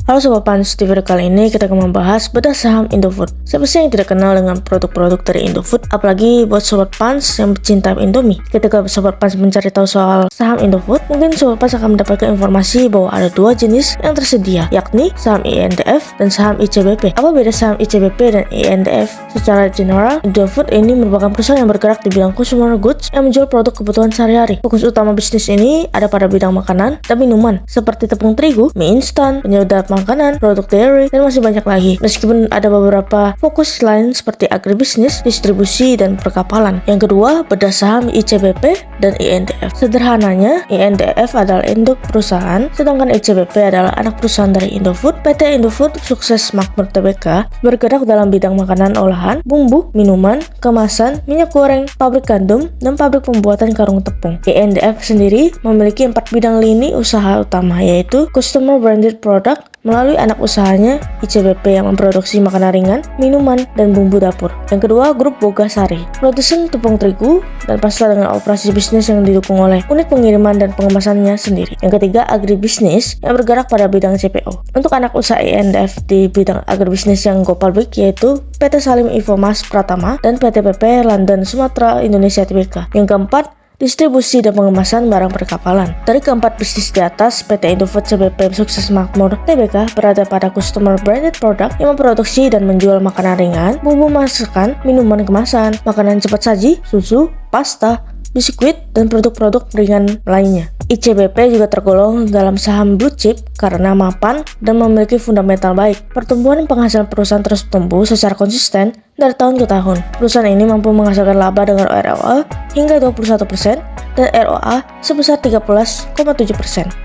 Halo Sobat Pans, di video kali ini kita akan membahas bedah saham Indofood. Siapa sih yang tidak kenal dengan produk-produk dari Indofood? Apalagi buat Sobat Pans yang pecinta Indomie. Ketika Sobat Pans mencari tahu soal saham Indofood, mungkin Sobat Pans akan mendapatkan informasi bahwa ada dua jenis yang tersedia, yakni saham INDF dan saham ICBP. Apa beda saham ICBP dan INDF? Secara general, Indofood ini merupakan perusahaan yang bergerak di bidang consumer goods yang menjual produk kebutuhan sehari-hari. Fokus utama bisnis ini ada pada bidang makanan dan minuman, seperti tepung terigu, mie instan, penyedap makanan, produk dairy, dan masih banyak lagi. Meskipun ada beberapa fokus lain seperti agribisnis, distribusi, dan perkapalan. Yang kedua, bedah saham ICBP dan INDF. Sederhananya, INDF adalah induk perusahaan, sedangkan ICBP adalah anak perusahaan dari Indofood. PT Indofood Sukses Makmur Tbk bergerak dalam bidang makanan olahan, bumbu, minuman, kemasan, minyak goreng, pabrik gandum, dan pabrik pembuatan karung tepung. INDF sendiri memiliki 4 bidang lini usaha utama, yaitu Customer Branded Product melalui anak usahanya ICBP yang memproduksi makanan ringan, minuman, dan bumbu dapur. Yang kedua, grup Bogasari, produsen tepung terigu dan pasta dengan operasi bisnis yang didukung oleh unit pengiriman dan pengemasannya sendiri. Yang ketiga, agribisnis yang bergerak pada bidang CPO. Untuk anak usaha INDF di bidang agribisnis yang go public yaitu PT Salim Infomas Pratama dan PT PP London Sumatera Indonesia Tbk. Yang keempat, distribusi dan pengemasan barang perkapalan. Dari keempat bisnis di atas, PT Indofood CBP Sukses Makmur Tbk berada pada Customer Branded Product yang memproduksi dan menjual makanan ringan, bumbu masakan, minuman kemasan, makanan cepat saji, susu, pasta, biskuit, dan produk-produk ringan lainnya. ICBP juga tergolong dalam saham blue chip karena mapan dan memiliki fundamental baik. Pertumbuhan penghasilan perusahaan terus tumbuh secara konsisten dari tahun ke tahun. Perusahaan ini mampu menghasilkan laba dengan ROA hingga 21% dan ROA sebesar 13,7%.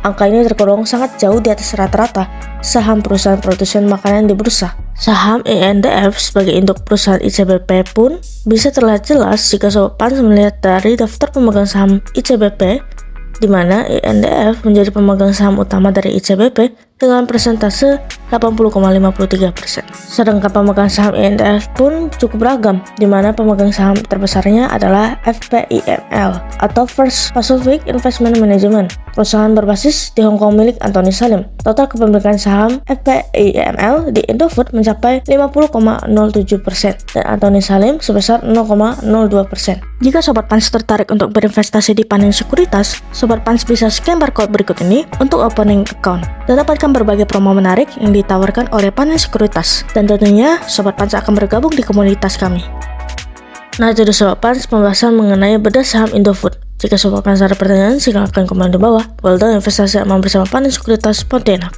Angka ini tergolong sangat jauh di atas rata-rata saham perusahaan produsen makanan di bursa. Saham INDF sebagai induk perusahaan ICBP pun bisa terlihat jelas jika Sobat Pans melihat dari daftar pemegang saham ICBP, di mana INDF menjadi pemegang saham utama dari ICBP dengan persentase 80,53%. Sedangkan pemegang saham INDF pun cukup beragam, di mana pemegang saham terbesarnya adalah FPIML atau First Pacific Investment Management, perusahaan berbasis di Hong Kong milik Anthony Salim. Total kepemilikan saham FPIML di Indofood mencapai 50,07% dan Anthony Salim sebesar 0,02%. Jika Sobat Pans tertarik untuk berinvestasi di Panin Sekuritas, Sobat Pans bisa scan barcode berikut ini untuk opening account dan dapatkan berbagai promo menarik yang ditawarkan oleh Panin Sekuritas. Dan tentunya Sobat Pans akan bergabung di komunitas kami. Nah, itu Sobat Pans pembahasan mengenai bedah saham Indofood. Jika Sobat Pans ada pertanyaan, silakan komen di bawah. Well done, investasi aman bersama Panin Sekuritas Pontianak.